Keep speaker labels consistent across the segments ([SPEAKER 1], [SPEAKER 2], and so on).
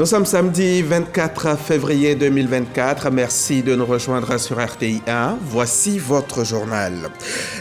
[SPEAKER 1] Nous sommes samedi 24 février 2024. Merci de nous rejoindre sur RTI 1. Voici votre journal.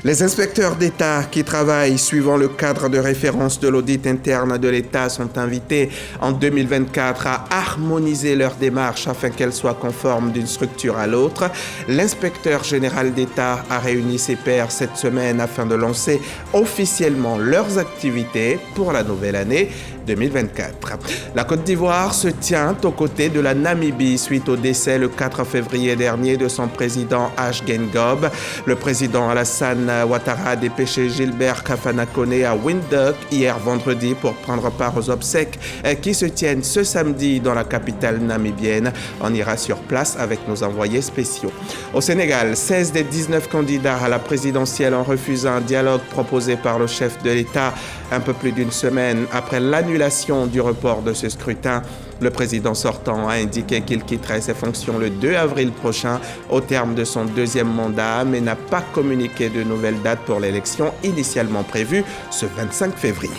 [SPEAKER 1] Les inspecteurs d'État qui travaillent suivant le cadre de référence de l'audit interne de l'État sont invités en 2024 à harmoniser leur démarche afin qu'elles soient conformes d'une structure à l'autre. L'inspecteur général d'État a réuni ses pairs cette semaine afin de lancer officiellement leurs activités pour la nouvelle année 2024. La Côte d'Ivoire se tient aux côtés de la Namibie suite au décès le 4 février dernier de son président H. Gengob. Le président Alassane Ouattara a dépêché Gilbert Kafana Koné à Windhoek hier vendredi pour prendre part aux obsèques qui se tiennent ce samedi dans la capitale namibienne. On ira sur place avec nos envoyés spéciaux. Au Sénégal, 16 des 19 candidats à la présidentielle ont refusé un dialogue proposé par le chef de l'État un peu plus d'une semaine après l'annulation du report de ce scrutin. Le président sortant a indiqué qu'il quitterait ses fonctions le 2 avril prochain au terme de son deuxième mandat, mais n'a pas communiqué de nouvelles dates pour l'élection initialement prévue ce 25 février.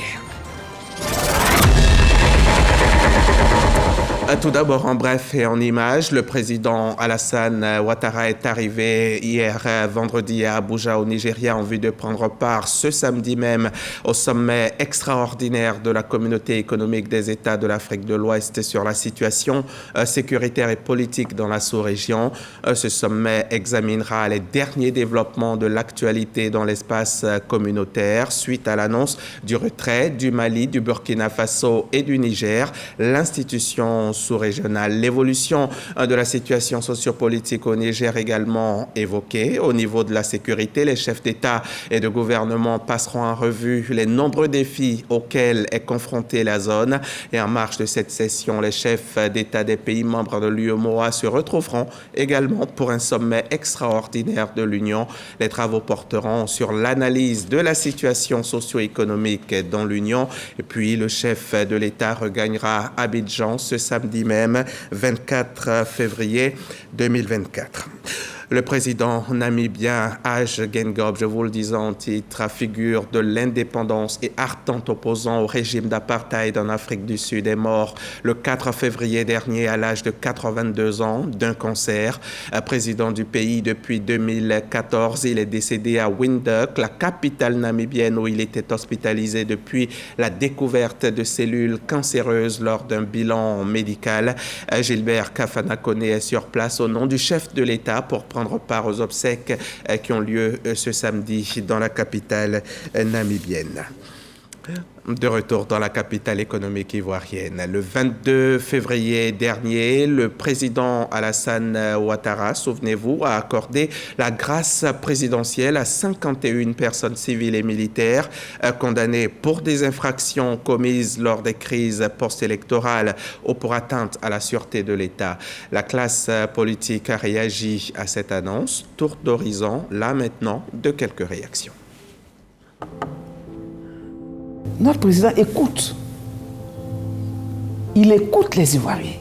[SPEAKER 1] Tout d'abord, en bref et en images, le président Alassane Ouattara est arrivé hier vendredi à Abuja au Nigeria en vue de prendre part ce samedi même au sommet extraordinaire de la communauté économique des États de l'Afrique de l'Ouest sur la situation sécuritaire et politique dans la sous-région. Ce sommet examinera les derniers développements de l'actualité dans l'espace communautaire suite à l'annonce du retrait du Mali, du Burkina Faso et du Niger. L'institution sous-régionale. L'évolution de la situation sociopolitique au Niger également évoquée. Au niveau de la sécurité, les chefs d'État et de gouvernement passeront en revue les nombreux défis auxquels est confrontée la zone. Et en marge de cette session, les chefs d'État des pays membres de l'UEMOA se retrouveront également pour un sommet extraordinaire de l'Union. Les travaux porteront sur l'analyse de la situation socio-économique dans l'Union. Et puis, le chef de l'État regagnera Abidjan ce samedi même, 24 février 2024. Le président namibien H. Gengob, je vous le disais en titre, figure de l'indépendance et ardent opposant au régime d'apartheid en Afrique du Sud, est mort le 4 février dernier à l'âge de 82 ans d'un cancer. Président du pays depuis 2014, il est décédé à Windhoek, la capitale namibienne où il était hospitalisé depuis la découverte de cellules cancéreuses lors d'un bilan médical. Gilbert Kafana Koné est sur place au nom du chef de l'État pour prendre part aux obsèques qui ont lieu ce samedi dans la capitale namibienne. De retour dans la capitale économique ivoirienne. Le 22 février dernier, le président Alassane Ouattara, souvenez-vous, a accordé la grâce présidentielle à 51 personnes civiles et militaires condamnées pour des infractions commises lors des crises post-électorales ou pour atteinte à la sûreté de l'État. La classe politique a réagi à cette annonce. Tour d'horizon, là maintenant, de quelques réactions.
[SPEAKER 2] Notre président écoute. Il écoute les Ivoiriens.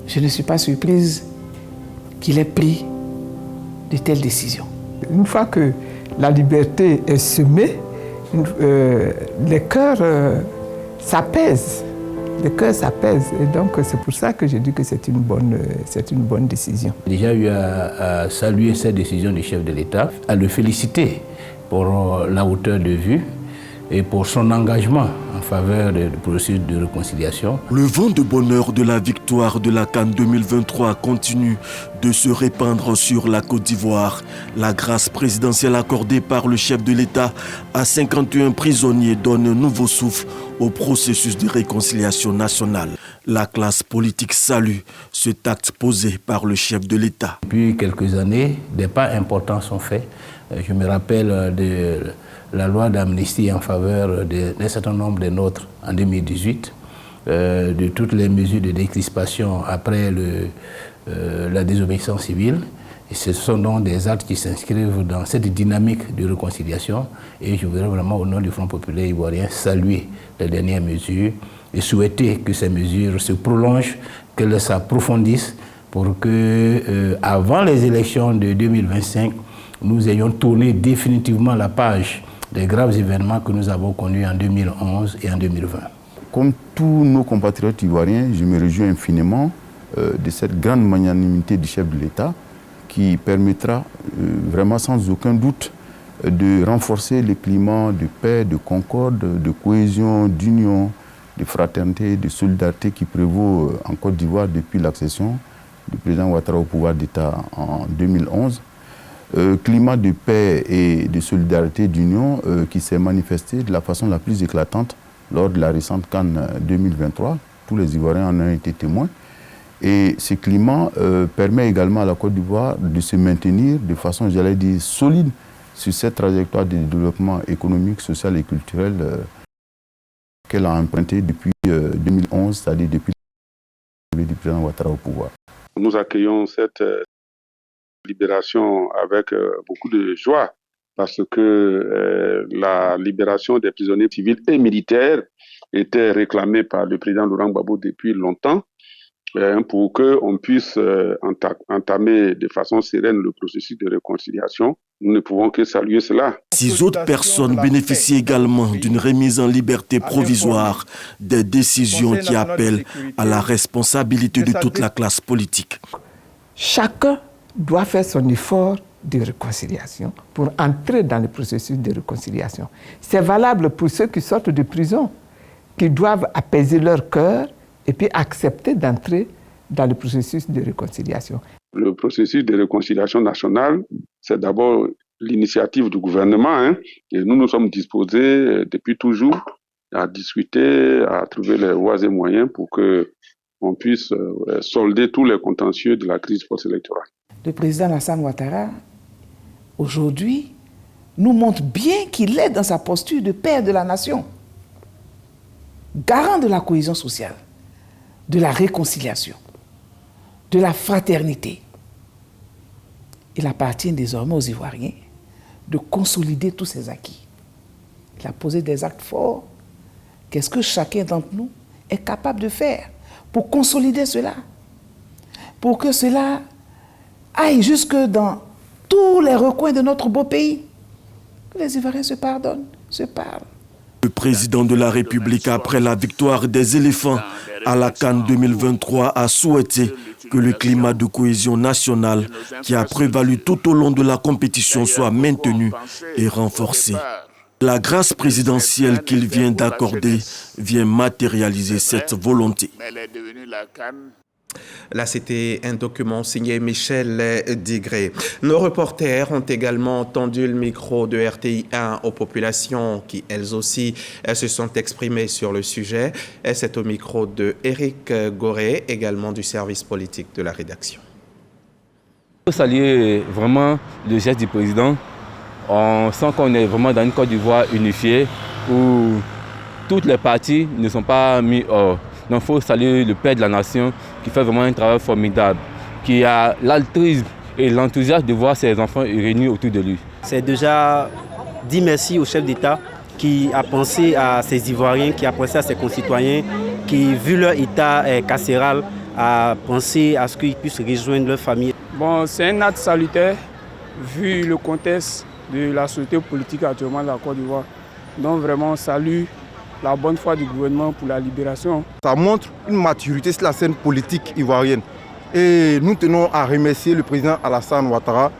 [SPEAKER 2] Je ne suis pas surprise qu'il ait pris de telles décisions. Une fois que la liberté est semée, les cœurs s'apaisent. Les cœurs s'apaisent. Et donc, c'est pour ça que je dis que c'est une bonne décision.
[SPEAKER 3] J'ai déjà eu à saluer cette décision du chef de l'État, à le féliciter pour la hauteur de vue et pour son engagement en faveur du processus de réconciliation.
[SPEAKER 4] Le vent de bonheur de la victoire de la CAN 2023 continue de se répandre sur la Côte d'Ivoire. La grâce présidentielle accordée par le chef de l'État à 51 prisonniers donne un nouveau souffle au processus de réconciliation nationale. La classe politique salue cet acte posé par le chef de l'État.
[SPEAKER 3] Depuis quelques années, des pas importants sont faits. Je me rappelle de la loi d'amnistie en faveur d'un certain nombre de nôtres en 2018, de toutes les mesures de décrispation après la désobéissance civile. Et ce sont donc des actes qui s'inscrivent dans cette dynamique de réconciliation. Et je voudrais vraiment, au nom du Front populaire ivoirien, saluer les dernières mesures et souhaiter que ces mesures se prolongent, qu'elles s'approfondissent pour que, avant les élections de 2025, nous ayons tourné définitivement la page des graves événements que nous avons connus en 2011 et en 2020.
[SPEAKER 5] Comme tous nos compatriotes ivoiriens, je me réjouis infiniment de cette grande magnanimité du chef de l'État qui permettra vraiment sans aucun doute de renforcer le climat de paix, de concorde, de cohésion, d'union, de fraternité, de solidarité qui prévaut en Côte d'Ivoire depuis l'accession du président Ouattara au pouvoir d'État en 2011. Climat de paix et de solidarité, d'union qui s'est manifesté de la façon la plus éclatante lors de la récente Cannes 2023. Tous les Ivoiriens en ont été témoins. Et ce climat permet également à la Côte d'Ivoire de se maintenir de façon, j'allais dire, solide sur cette trajectoire de développement économique, social et culturel qu'elle a emprunté depuis 2011, c'est-à-dire depuis l'arrivée du président Ouattara au pouvoir.
[SPEAKER 6] Nous accueillons cette libération avec beaucoup de joie parce que la libération des prisonniers civils et militaires était réclamée par le président Laurent Gbagbo depuis longtemps pour qu'on puisse entamer de façon sereine le processus de réconciliation. Nous ne pouvons que saluer cela.
[SPEAKER 4] 6 autres personnes bénéficient également d'une remise en liberté provisoire, des décisions qui appellent à la responsabilité de toute la classe politique.
[SPEAKER 2] Chacun doit faire son effort de réconciliation pour entrer dans le processus de réconciliation. C'est valable pour ceux qui sortent de prison, qui doivent apaiser leur cœur et puis accepter d'entrer dans le processus de réconciliation.
[SPEAKER 6] Le processus de réconciliation nationale, c'est d'abord l'initiative du gouvernement, et nous nous sommes disposés depuis toujours à discuter, à trouver les voies et moyens pour qu'on puisse solder tous les contentieux de la crise post-électorale.
[SPEAKER 2] Le président Alassane Ouattara, aujourd'hui, nous montre bien qu'il est dans sa posture de père de la nation, garant de la cohésion sociale, de la réconciliation, de la fraternité. Il appartient désormais aux Ivoiriens de consolider tous ces acquis. Il a posé des actes forts. Qu'est-ce que chacun d'entre nous est capable de faire pour consolider cela? Pour que cela aille jusque dans tous les recoins de notre beau pays. Que les Ivoiriens se pardonnent, se parlent.
[SPEAKER 4] Le président de la République, après la victoire des éléphants à la Cannes 2023, a souhaité que le climat de cohésion nationale qui a prévalu tout au long de la compétition soit maintenu et renforcé. La grâce présidentielle qu'il vient d'accorder vient matérialiser cette volonté.
[SPEAKER 1] Là, c'était un document signé Michel Digré. Nos reporters ont également tendu le micro de RTI1 aux populations qui, elles aussi, se sont exprimées sur le sujet. C'est au micro de Éric Goré, également du service politique de la rédaction.
[SPEAKER 7] Il faut saluer vraiment le geste du président. On sent qu'on est vraiment dans une Côte d'Ivoire unifiée où toutes les parties ne sont pas mises hors. Donc il faut saluer le père de la nation qui fait vraiment un travail formidable, qui a l'altruisme et l'enthousiasme de voir ses enfants réunis autour de lui.
[SPEAKER 8] C'est déjà dire merci au chef d'État qui a pensé à ses Ivoiriens, qui a pensé à ses concitoyens, qui, vu leur état carcéral, a pensé à ce qu'ils puissent rejoindre leur famille.
[SPEAKER 9] Bon, c'est un acte salutaire vu le contexte de la société politique actuellement de la Côte d'Ivoire. Donc vraiment, salut la bonne foi du gouvernement pour la libération.
[SPEAKER 10] Ça montre une maturité sur la scène politique ivoirienne. Et nous tenons à remercier le président Alassane Ouattara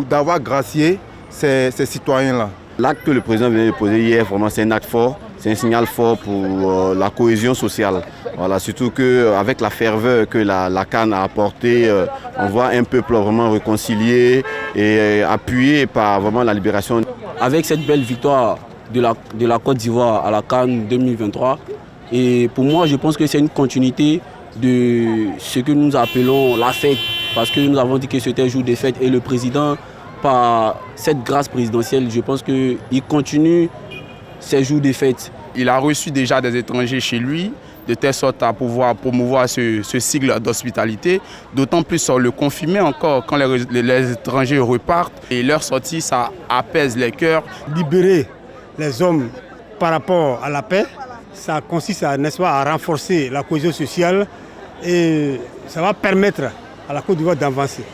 [SPEAKER 10] d'avoir gracié ces citoyens-là.
[SPEAKER 11] L'acte que le président vient de poser hier, vraiment, c'est un acte fort, c'est un signal fort pour la cohésion sociale. Voilà, surtout qu'avec la ferveur que la Cannes a apportée, on voit un peuple vraiment réconcilié et appuyé par vraiment la libération.
[SPEAKER 12] Avec cette belle victoire de la Côte d'Ivoire à la Cannes 2023. Et pour moi, je pense que c'est une continuité de ce que nous appelons la fête. Parce que nous avons dit que c'était un jour de fête. Et le président, par cette grâce présidentielle, je pense qu'il continue ces jours de fête.
[SPEAKER 13] Il a reçu déjà des étrangers chez lui, de telle sorte à pouvoir promouvoir ce sigle d'hospitalité. D'autant plus le confirmer encore quand les étrangers repartent. Et leur sortie, ça apaise les cœurs.
[SPEAKER 14] Libérer les hommes par rapport à la paix, ça consiste n'est-ce pas, à renforcer la cohésion sociale et ça va permettre à la Côte d'Ivoire d'avancer.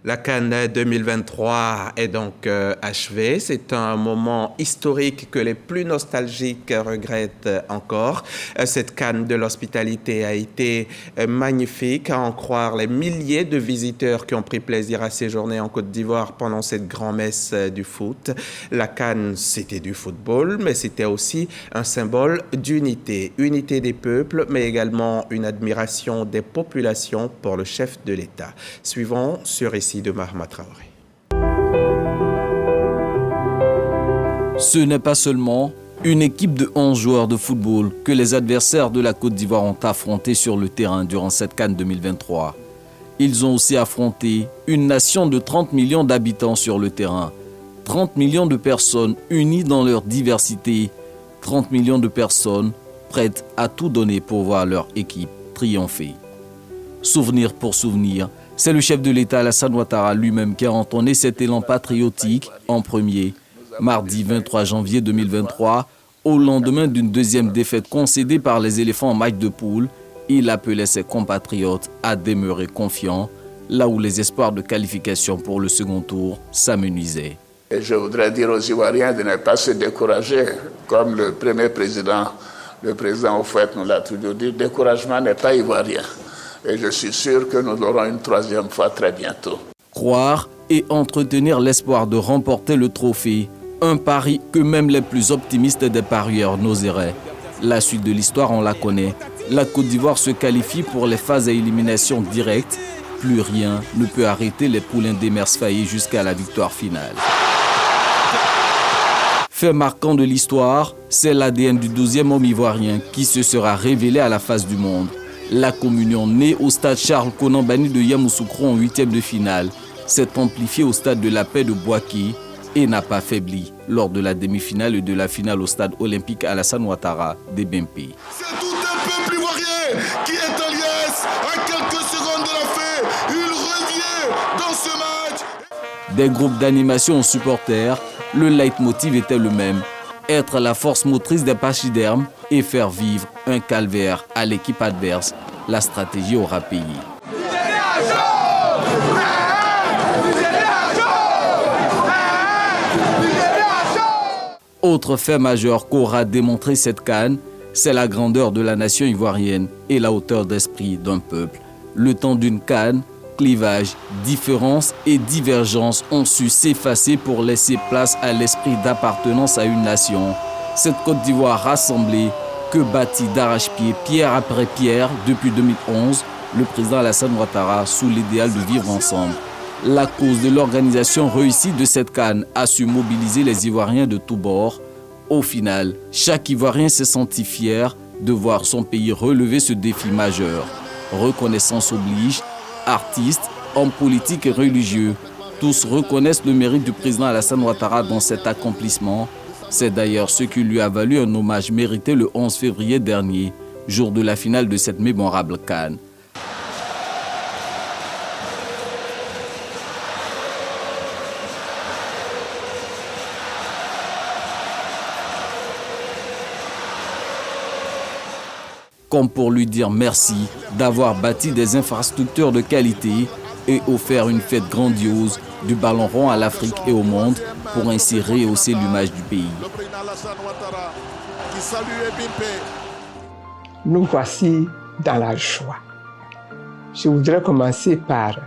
[SPEAKER 1] La CAN 2023 est donc achevée. C'est un moment historique que les plus nostalgiques regrettent encore. Cette CAN de l'hospitalité a été magnifique, à en croire les milliers de visiteurs qui ont pris plaisir à séjourner en Côte d'Ivoire pendant cette grand-messe du foot. La CAN, c'était du football, mais c'était aussi un symbole d'unité. Unité des peuples, mais également une admiration des populations pour le chef de l'État. Suivons ce récit de Mahama Traoré.
[SPEAKER 15] Ce n'est pas seulement une équipe de 11 joueurs de football que les adversaires de la Côte d'Ivoire ont affronté sur le terrain durant cette CAN 2023. Ils ont aussi affronté une nation de 30 millions d'habitants sur le terrain, 30 millions de personnes unies dans leur diversité, 30 millions de personnes prêtes à tout donner pour voir leur équipe triompher. Souvenir pour souvenir, c'est le chef de l'État Alassane Ouattara lui-même qui a entonné cet élan patriotique en premier, mardi 23 janvier 2023, au lendemain d'une deuxième défaite concédée par les éléphants en match de poule. Il appelait ses compatriotes à demeurer confiants, là où les espoirs de qualification pour le second tour s'amenuisaient.
[SPEAKER 16] Et je voudrais dire aux Ivoiriens de ne pas se décourager, comme le premier président, le président Houphouët nous l'a toujours dit, le découragement n'est pas ivoirien. Et je suis sûr que nous l'aurons une troisième fois très bientôt.
[SPEAKER 15] Croire et entretenir l'espoir de remporter le trophée, un pari que même les plus optimistes des parieurs n'oseraient. La suite de l'histoire, on la connaît. La Côte d'Ivoire se qualifie pour les phases à élimination directe. Plus rien ne peut arrêter les poulains d'Emers Faé jusqu'à la victoire finale. Fait marquant de l'histoire, c'est l'ADN du 12e homme ivoirien qui se sera révélé à la face du monde. La communion née au stade Charles Konan Banny de Yamoussoukro en 8e de finale s'est amplifiée au stade de la Paix de Bouaké et n'a pas faibli lors de la demi-finale et de la finale au stade olympique Alassane Ouattara des BMP.
[SPEAKER 17] C'est tout un peuple ivoirien qui est en liesse. À quelques secondes de la fin, il revient dans ce match.
[SPEAKER 15] Des groupes d'animation aux supporters, le leitmotiv était le même. Être la force motrice des pachydermes et faire vivre un calvaire à l'équipe adverse. La stratégie aura payé. Autre fait majeur qu'aura démontré cette CAN, c'est la grandeur de la nation ivoirienne et la hauteur d'esprit d'un peuple. Le temps d'une CAN, clivages, différences et divergences ont su s'effacer pour laisser place à l'esprit d'appartenance à une nation. Cette Côte d'Ivoire rassemblée, que bâtit d'arrache-pied pierre après pierre depuis 2011, le président Alassane Ouattara sous l'idéal de vivre ensemble. La cause de l'organisation réussie de cette CAN a su mobiliser les Ivoiriens de tous bords. Au final, chaque Ivoirien s'est senti fier de voir son pays relever ce défi majeur. Reconnaissance oblige, artistes, hommes politiques et religieux, tous reconnaissent le mérite du président Alassane Ouattara dans cet accomplissement. C'est d'ailleurs ce qui lui a valu un hommage mérité le 11 février dernier, jour de la finale de cette mémorable CAN. Comme pour lui dire merci d'avoir bâti des infrastructures de qualité et offert une fête grandiose du ballon rond à l'Afrique et au monde pour ainsi rehausser l'image du pays.
[SPEAKER 2] Nous voici dans la joie. Je voudrais commencer par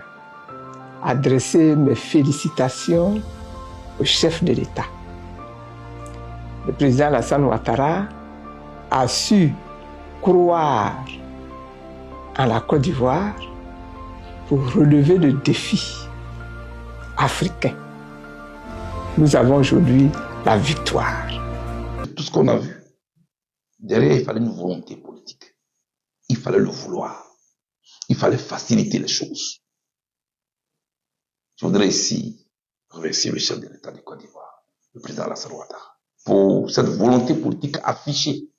[SPEAKER 2] adresser mes félicitations au chef de l'État. Le président Alassane Ouattara a su croire en la Côte d'Ivoire pour relever le défi africain. Nous avons aujourd'hui la victoire.
[SPEAKER 18] Tout ce qu'on a vu, derrière, il fallait une volonté politique. Il fallait le vouloir. Il fallait faciliter les choses. Je voudrais ici remercier le chef de l'État de Côte d'Ivoire, le président Alassane Ouattara, pour cette volonté politique affichée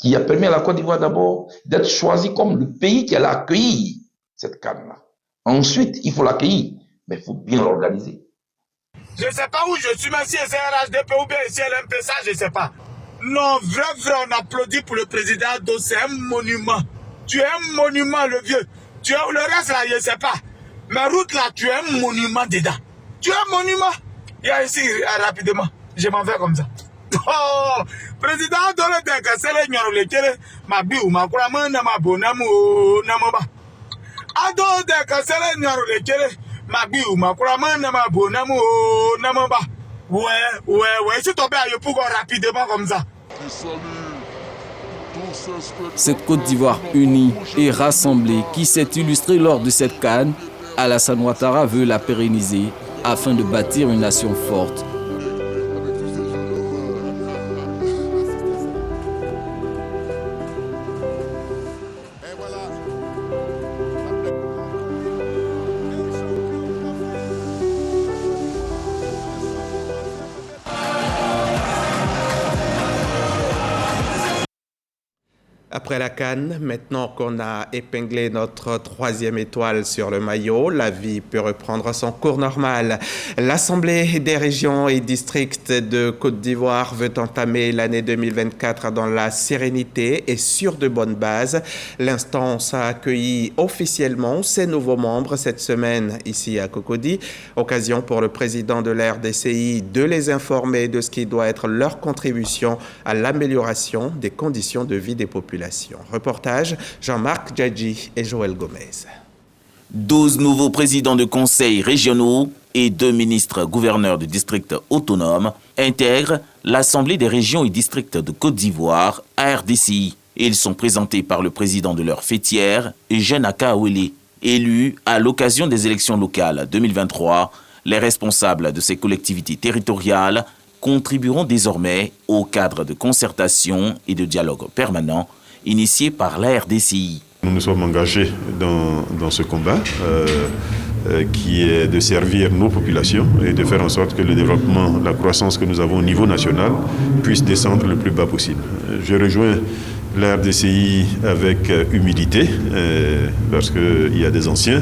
[SPEAKER 18] qui a permis à la Côte d'Ivoire d'abord d'être choisie comme le pays qui allait accueillir cette CAN-là. Ensuite, il faut l'accueillir, mais il faut bien l'organiser.
[SPEAKER 17] Je ne sais pas où je suis, mais si c'est RHDP ou bien si LMP, ça, je ne sais pas. Non, vrai, on applaudit pour le président, donc c'est un monument. Tu es un monument, le vieux. Tu es le reste là, je ne sais pas.
[SPEAKER 19] Mais route là, tu as un monument dedans. Tu as un monument. Il y a ici, rapidement. Je m'en vais comme ça. Oh, président, dans le temps, c'est le nyoro le kere, ma biou, ma kuraman, ma bonamu, namoba. Ado de c'est le nyoro le kere, ma biou, ma kuraman, ma bonamu, namoba. Ouais, si tu peux pour rapidement comme ça.
[SPEAKER 15] Cette Côte d'Ivoire unie et rassemblée qui s'est illustrée lors de cette CAN, Alassane Ouattara veut la pérenniser afin de bâtir une nation forte.
[SPEAKER 1] Après la CAN, maintenant qu'on a épinglé notre 3e étoile sur le maillot, la vie peut reprendre son cours normal. L'Assemblée des régions et districts de Côte d'Ivoire veut entamer l'année 2024 dans la sérénité et sur de bonnes bases. L'instance a accueilli officiellement ses nouveaux membres cette semaine ici à Cocody. Occasion pour le président de la RDCI de les informer de ce qui doit être leur contribution à l'amélioration des conditions de vie des populations. Reportage Jean-Marc Djadji et Joël Gomez.
[SPEAKER 20] 12 nouveaux présidents de conseils régionaux et 2 ministres gouverneurs de districts autonomes intègrent l'Assemblée des régions et districts de Côte d'Ivoire, ARDCI. Ils sont présentés par le président de leur fêtière, Eugène Akaouélé. Élu à l'occasion des élections locales 2023, les responsables de ces collectivités territoriales contribueront désormais au cadre de concertation et de dialogue permanent initié par la RDCI.
[SPEAKER 21] Nous nous sommes engagés dans ce combat qui est de servir nos populations et de faire en sorte que le développement, la croissance que nous avons au niveau national puisse descendre le plus bas possible. Je rejoins la RDCI avec humilité parce qu'il y a des anciens,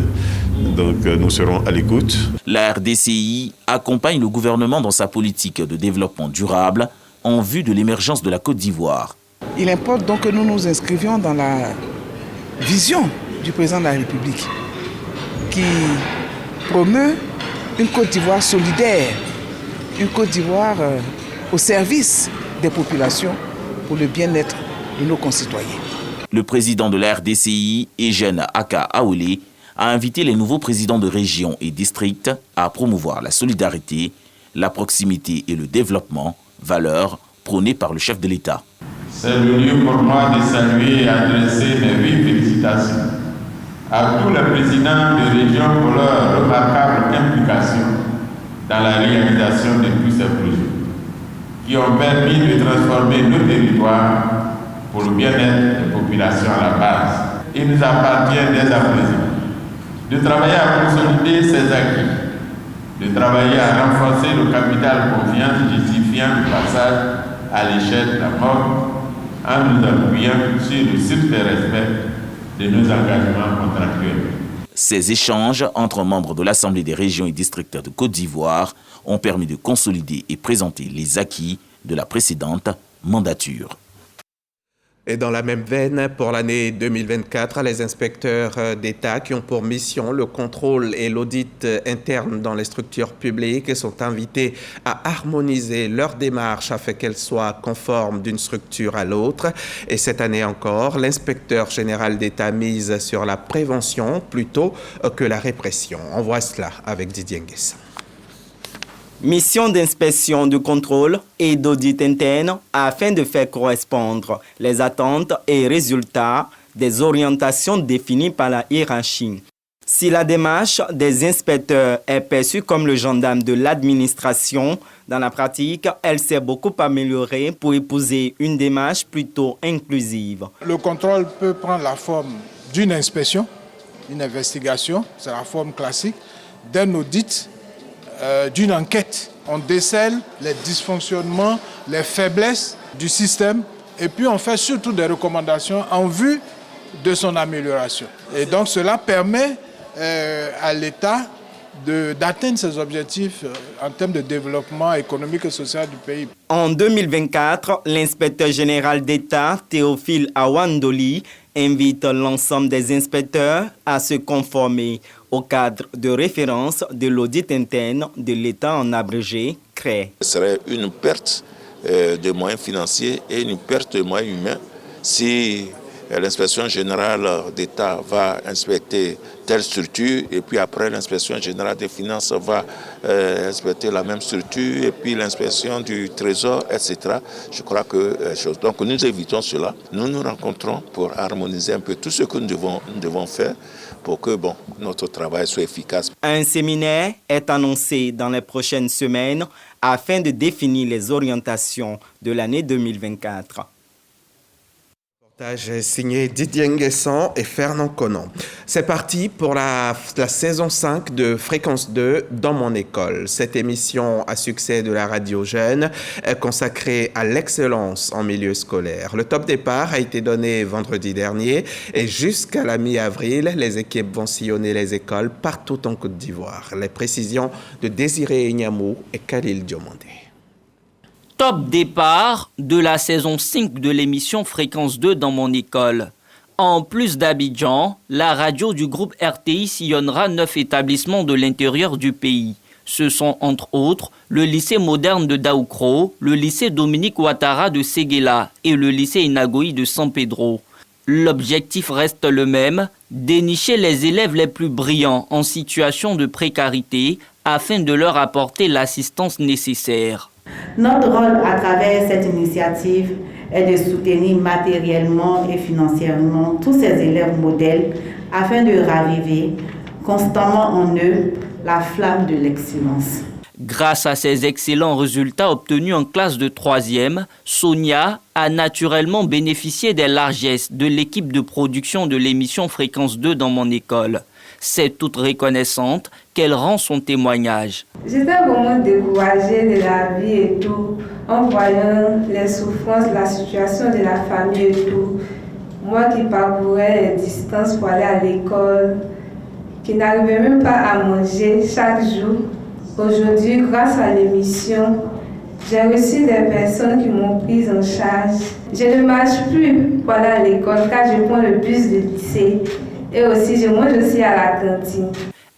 [SPEAKER 21] donc nous serons à l'écoute.
[SPEAKER 20] La RDCI accompagne le gouvernement dans sa politique de développement durable en vue de l'émergence de la Côte d'Ivoire.
[SPEAKER 2] Il importe donc que nous nous inscrivions dans la vision du président de la République qui promeut une Côte d'Ivoire solidaire, une Côte d'Ivoire au service des populations pour le bien-être de nos concitoyens.
[SPEAKER 20] Le président de la RDCI, Eugène Akaouélé, a invité les nouveaux présidents de régions et districts à promouvoir la solidarité, la proximité et le développement, valeurs prônées par le chef de l'État.
[SPEAKER 22] C'est le lieu pour moi de saluer et adresser mes vives félicitations à tous les présidents de régions pour leur remarquable implication dans la réalisation de tous ces projets qui ont permis de transformer nos territoires pour le bien-être des populations à la base. Il nous appartient dès à présent de travailler à consolider ces acquis, de travailler à renforcer le capital confiance justifiant le passage à l'échelle de la mort en nous appuyant sur le strict respect de nos engagements contractuels.
[SPEAKER 20] Ces échanges entre membres de l'Assemblée des régions et districts de Côte d'Ivoire ont permis de consolider et présenter les acquis de la précédente mandature.
[SPEAKER 1] Et dans la même veine, pour l'année 2024, les inspecteurs d'État qui ont pour mission le contrôle et l'audit interne dans les structures publiques sont invités à harmoniser leurs démarches afin qu'elles soient conformes d'une structure à l'autre. Et cette année encore, l'inspecteur général d'État mise sur la prévention plutôt que la répression. On voit cela avec Didier Nguessan.
[SPEAKER 23] Mission d'inspection, de contrôle et d'audit interne afin de faire correspondre les attentes et résultats des orientations définies par la hiérarchie. Si la démarche des inspecteurs est perçue comme le gendarme de l'administration, dans la pratique, elle s'est beaucoup améliorée pour épouser une démarche plutôt inclusive.
[SPEAKER 24] Le contrôle peut prendre la forme d'une inspection, une investigation, c'est la forme classique, d'un audit, d'une enquête. On décèle les dysfonctionnements, les faiblesses du système et puis on fait surtout des recommandations en vue de son amélioration. Et donc cela permet à l'État d'atteindre ses objectifs en termes de développement économique et social du pays.
[SPEAKER 23] En 2024, l'inspecteur général d'État, Théophile Awandoli, invite l'ensemble des inspecteurs à se conformer au cadre de référence de l'audit interne de l'État en abrégé CREI.
[SPEAKER 3] Ce serait une perte de moyens financiers et une perte de moyens humains si l'inspection générale d'État va inspecter telle structure et puis après l'inspection générale des finances va inspecter la même structure et puis l'inspection du trésor, etc. Je crois que donc nous évitons cela. Nous nous rencontrons pour harmoniser un peu tout ce que nous devons faire pour que notre travail soit efficace.
[SPEAKER 23] Un séminaire est annoncé dans les prochaines semaines afin de définir les orientations de l'année 2024.
[SPEAKER 1] Signé Didier Nguessan et Fernand Conon. C'est parti pour la saison 5 de Fréquence 2 dans mon école. Cette émission à succès de la radio jeune est consacrée à l'excellence en milieu scolaire. Le top départ a été donné vendredi dernier et jusqu'à la mi-avril, les équipes vont sillonner les écoles partout en Côte d'Ivoire. Les précisions de Désiré Ignamou et Khalil Diomandé.
[SPEAKER 4] Top départ de la saison 5 de l'émission Fréquence 2 dans mon école. En plus d'Abidjan, la radio du groupe RTI sillonnera 9 établissements de l'intérieur du pays. Ce sont entre autres le lycée moderne de Daoukro, le lycée Dominique Ouattara de Séguéla et le lycée Inagoï de San Pedro. L'objectif reste le même, dénicher les élèves les plus brillants en situation de précarité afin de leur apporter l'assistance nécessaire.
[SPEAKER 5] Notre rôle à travers cette initiative est de soutenir matériellement et financièrement tous ces élèves modèles afin de raviver constamment en eux la flamme de l'excellence.
[SPEAKER 4] Grâce à ces excellents résultats obtenus en classe de 3e, Sonia a naturellement bénéficié des largesses de l'équipe de production de l'émission Fréquence 2 dans mon école. C'est toute reconnaissante qu'elle rend son témoignage.
[SPEAKER 6] J'étais vraiment découragée de la vie et tout, en voyant les souffrances, la situation de la famille et tout. Moi qui parcourais les distances pour aller à l'école, qui n'arrivais même pas à manger chaque jour. Aujourd'hui, grâce à l'émission, j'ai reçu des personnes qui m'ont prise en charge. Je ne marche plus pour aller à l'école car je prends le bus de lycée. Et aussi, je mange aussi à la cantine.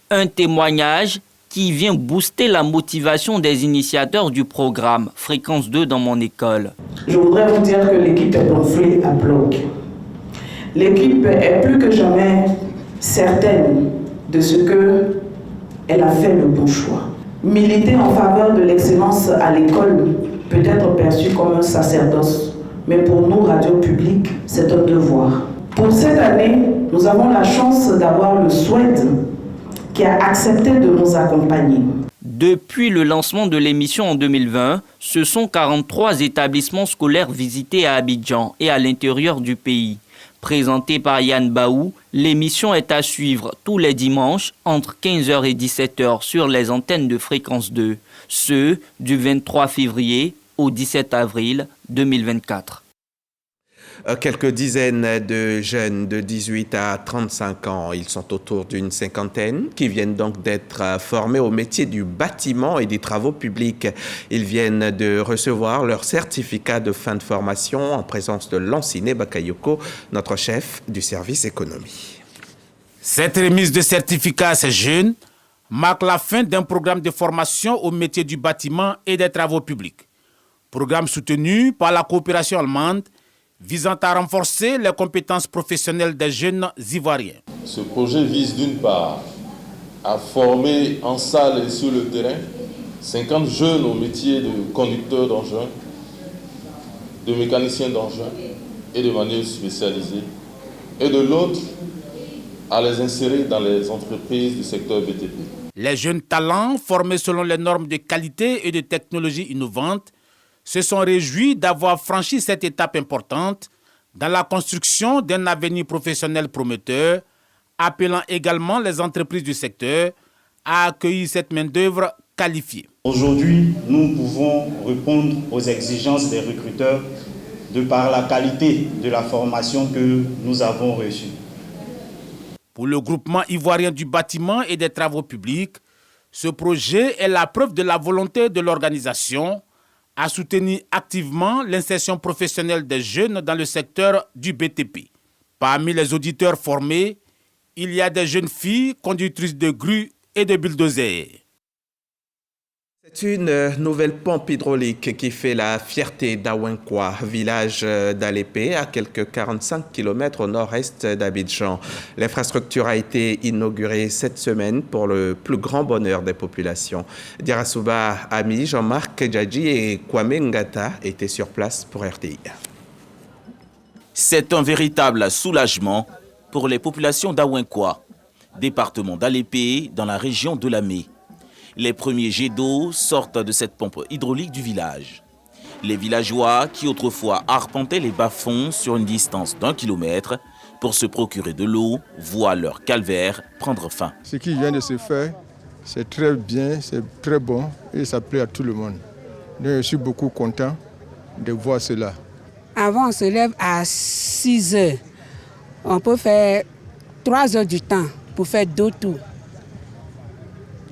[SPEAKER 4] Un témoignage qui vient booster la motivation des initiateurs du programme Fréquence 2 dans mon école.
[SPEAKER 25] Je voudrais vous dire que l'équipe est gonflée à bloc. L'équipe est plus que jamais certaine de ce qu'elle a fait le bon choix. Militer en faveur de l'excellence à l'école peut être perçu comme un sacerdoce, mais pour nous, radio publique, c'est un devoir. Pour cette année, nous avons la chance d'avoir le SWED qui a accepté de nous accompagner.
[SPEAKER 4] Depuis le lancement de l'émission en 2020, ce sont 43 établissements scolaires visités à Abidjan et à l'intérieur du pays. Présentée par Yann Baou, l'émission est à suivre tous les dimanches entre 15h et 17h sur les antennes de Fréquence 2, ce du 23 février au 17 avril 2024.
[SPEAKER 1] Quelques dizaines de jeunes de 18 à 35 ans, ils sont autour d'une cinquantaine, qui viennent donc d'être formés au métier du bâtiment et des travaux publics. Ils viennent de recevoir leur certificat de fin de formation en présence de Lanciné Bakayoko, notre chef du service économie.
[SPEAKER 26] Cette remise de certificat à ces jeunes marque la fin d'un programme de formation au métier du bâtiment et des travaux publics. Programme soutenu par la coopération allemande visant à renforcer les compétences professionnelles des jeunes Ivoiriens.
[SPEAKER 27] Ce projet vise d'une part à former en salle et sur le terrain 50 jeunes au métier de conducteur d'engin, de mécanicien d'engin et de manière spécialisée, et de l'autre à les insérer dans les entreprises du secteur BTP.
[SPEAKER 26] Les jeunes talents formés selon les normes de qualité et de technologie innovantes se sont réjouis d'avoir franchi cette étape importante dans la construction d'un avenir professionnel prometteur, appelant également les entreprises du secteur à accueillir cette main-d'œuvre qualifiée.
[SPEAKER 28] Aujourd'hui, nous pouvons répondre aux exigences des recruteurs de par la qualité de la formation que nous avons reçue.
[SPEAKER 26] Pour le groupement ivoirien du bâtiment et des travaux publics, ce projet est la preuve de la volonté de l'organisation à soutenir activement l'insertion professionnelle des jeunes dans le secteur du BTP. Parmi les auditeurs formés, il y a des jeunes filles conductrices de grues et de bulldozers.
[SPEAKER 1] C'est une nouvelle pompe hydraulique qui fait la fierté d'Awenkwa, village d'Alépé, à quelques 45 km au nord-est d'Abidjan. L'infrastructure a été inaugurée cette semaine pour le plus grand bonheur des populations. Dirasouba Ami, Jean-Marc Djadji et Kwame Ngata étaient sur place pour RTI.
[SPEAKER 20] C'est un véritable soulagement pour les populations d'Awenkwa, département d'Alépé, dans la région de Lamé. Les premiers jets d'eau sortent de cette pompe hydraulique du village. Les villageois qui autrefois arpentaient les bas-fonds sur une distance d'1 kilomètre pour se procurer de l'eau voient leur calvaire prendre fin.
[SPEAKER 24] Ce qui vient de se faire, c'est très bien, c'est très bon et ça plaît à tout le monde. Je suis beaucoup content de voir cela.
[SPEAKER 7] Avant, on se lève à 6 heures. On peut faire 3 heures du temps pour faire 2 tours.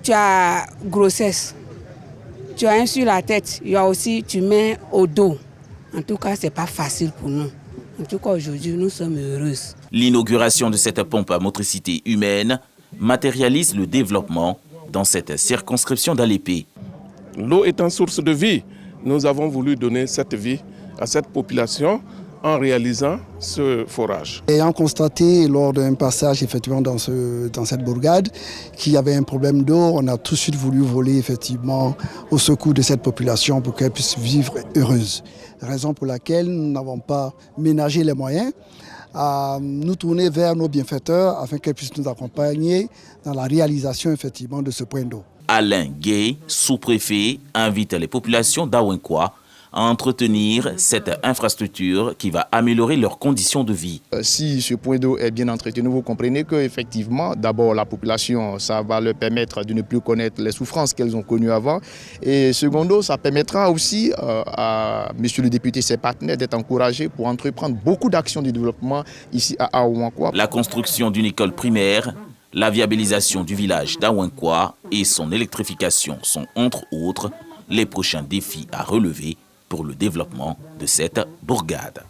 [SPEAKER 7] Tu as grossesse, tu as un sur la tête, il y a aussi, tu mets au dos. En tout cas, ce n'est pas facile pour nous. En tout cas, aujourd'hui, nous sommes heureuses.
[SPEAKER 20] L'inauguration de cette pompe à motricité humaine matérialise le développement dans cette circonscription d'Alépé.
[SPEAKER 8] L'eau étant source de vie, nous avons voulu donner cette vie à cette population en réalisant ce forage.
[SPEAKER 9] Ayant constaté lors d'un passage effectivement dans cette bourgade qu'il y avait un problème d'eau, on a tout de suite voulu voler effectivement au secours de cette population pour qu'elle puisse vivre heureuse. Raison pour laquelle nous n'avons pas ménagé les moyens à nous tourner vers nos bienfaiteurs afin qu'elles puissent nous accompagner dans la réalisation effectivement de ce point d'eau.
[SPEAKER 20] Alain Gay, sous-préfet, invite les populations d'Awenkwa à entretenir cette infrastructure qui va améliorer leurs conditions de vie.
[SPEAKER 10] Si ce point d'eau est bien entretenu, vous comprenez qu'effectivement, d'abord la population, ça va leur permettre de ne plus connaître les souffrances qu'elles ont connues avant. Et secondo, ça permettra aussi à monsieur le député, ses partenaires, d'être encouragés pour entreprendre beaucoup d'actions de développement ici à Awenkwa.
[SPEAKER 20] La construction d'une école primaire, la viabilisation du village d'Awenkwa et son électrification sont entre autres les prochains défis à relever pour le développement de cette bourgade.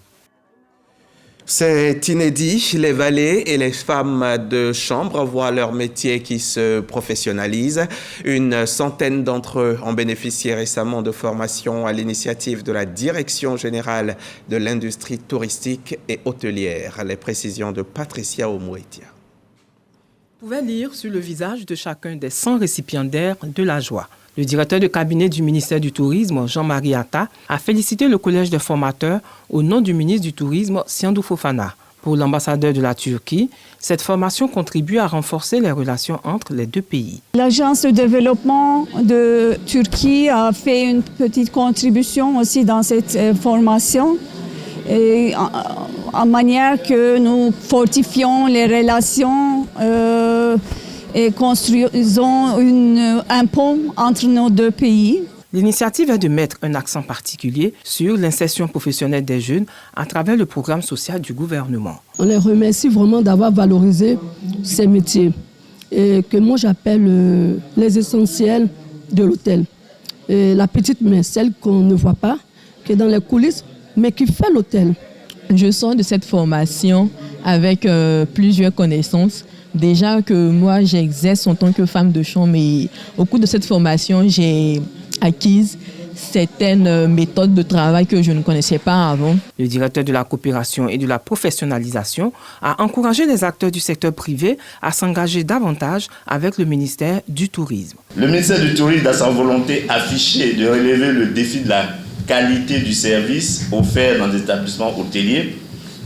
[SPEAKER 1] C'est inédit, les valets et les femmes de chambre voient leur métier qui se professionnalise. Une centaine d'entre eux ont bénéficié récemment de formations à l'initiative de la Direction générale de l'industrie touristique et hôtelière. Les précisions de Patricia Omouetia.
[SPEAKER 11] Vous pouvez lire sur le visage de chacun des 100 récipiendaires de la joie. Le directeur de cabinet du ministère du Tourisme, Jean-Marie Atta, a félicité le collège des formateurs au nom du ministre du Tourisme, Siandou Fofana. Pour l'ambassadeur de la Turquie, cette formation contribue à renforcer les relations entre les deux pays.
[SPEAKER 12] L'agence de développement de Turquie a fait une petite contribution aussi dans cette formation, et en manière que nous fortifions les relations et construisons un pont entre nos deux pays.
[SPEAKER 11] L'initiative est de mettre un accent particulier sur l'insertion professionnelle des jeunes à travers le programme social du gouvernement.
[SPEAKER 13] On les remercie vraiment d'avoir valorisé ces métiers et que moi j'appelle les essentiels de l'hôtel. La petite main, celle qu'on ne voit pas, qui est dans les coulisses, mais qui fait l'hôtel.
[SPEAKER 14] Je sors de cette formation avec plusieurs connaissances. Déjà que moi, j'exerce en tant que femme de chambre et au cours de cette formation, j'ai acquis certaines méthodes de travail que je ne connaissais pas avant.
[SPEAKER 11] Le directeur de la coopération et de la professionnalisation a encouragé les acteurs du secteur privé à s'engager davantage avec le ministère du Tourisme.
[SPEAKER 29] Le ministère du Tourisme a sa volonté affichée de relever le défi de la qualité du service offert dans des établissements hôteliers.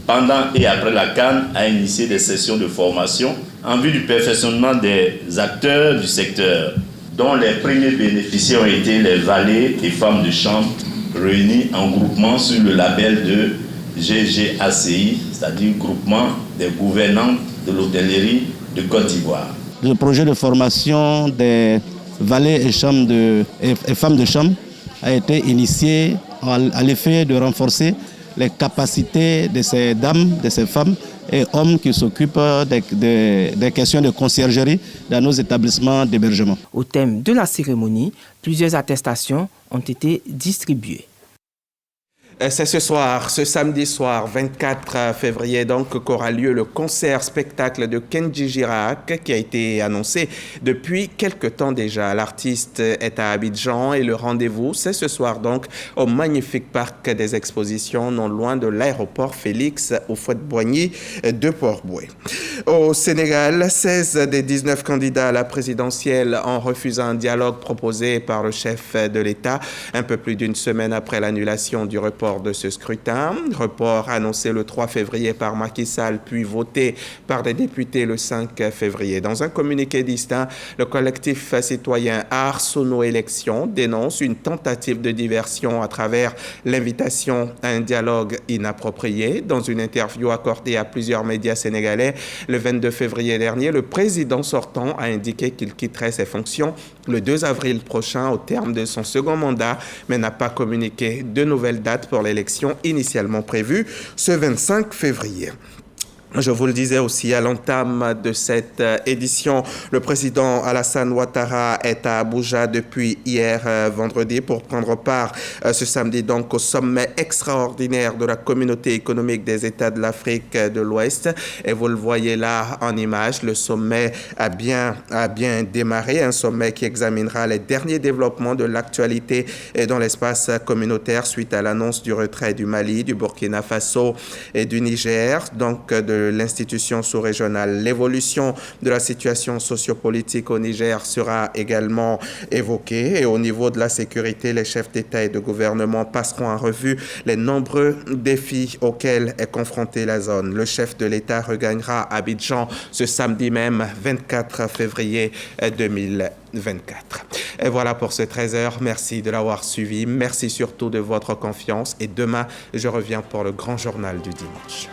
[SPEAKER 29] Pendant et après la CAN, a initié des sessions de formation en vue du perfectionnement des acteurs du secteur, dont les premiers bénéficiaires ont été les valets et femmes de chambre réunis en groupement sur le label de GGACI, c'est-à-dire Groupement des gouvernants de l'hôtellerie de Côte d'Ivoire.
[SPEAKER 30] Le projet de formation des valets et femmes de chambre a été initié à l'effet de renforcer les capacités de ces dames, de ces femmes et hommes qui s'occupent des questions de conciergerie dans nos établissements d'hébergement.
[SPEAKER 11] Au thème de la cérémonie, plusieurs attestations ont été distribuées.
[SPEAKER 1] C'est ce soir, ce samedi soir, 24 février, donc, qu'aura lieu le concert-spectacle de Kenji Girac, qui a été annoncé depuis quelque temps déjà. L'artiste est à Abidjan et le rendez-vous, c'est ce soir, donc, au magnifique parc des expositions, non loin de l'aéroport Félix Houphouët-Boigny de Port-Bouët. Au Sénégal, 16 des 19 candidats à la présidentielle ont refusé un dialogue proposé par le chef de l'État, un peu plus d'une semaine après l'annulation du report de ce scrutin. Report annoncé le 3 février par Macky Sall, puis voté par des députés le 5 février. Dans un communiqué distinct, le collectif citoyen Arsenault Élections dénonce une tentative de diversion à travers l'invitation à un dialogue inapproprié. Dans une interview accordée à plusieurs médias sénégalais le 22 février dernier, le président sortant a indiqué qu'il quitterait ses fonctions le 2 avril prochain au terme de son second mandat, mais n'a pas communiqué de nouvelles dates pour l'élection initialement prévue ce 25 février. Je vous le disais aussi à l'entame de cette édition, le président Alassane Ouattara est à Abuja depuis hier vendredi pour prendre part ce samedi donc au sommet extraordinaire de la communauté économique des États de l'Afrique de l'Ouest. Et vous le voyez là en image, le sommet a bien démarré, un sommet qui examinera les derniers développements de l'actualité dans l'espace communautaire suite à l'annonce du retrait du Mali, du Burkina Faso et du Niger, donc de l'institution sous-régionale. L'évolution de la situation sociopolitique au Niger sera également évoquée et au niveau de la sécurité, les chefs d'État et de gouvernement passeront en revue les nombreux défis auxquels est confrontée la zone. Le chef de l'État regagnera Abidjan ce samedi même, 24 février 2024. Et voilà pour ce 13h. Merci de l'avoir suivi. Merci surtout de votre confiance. Et demain, je reviens pour le grand journal du dimanche.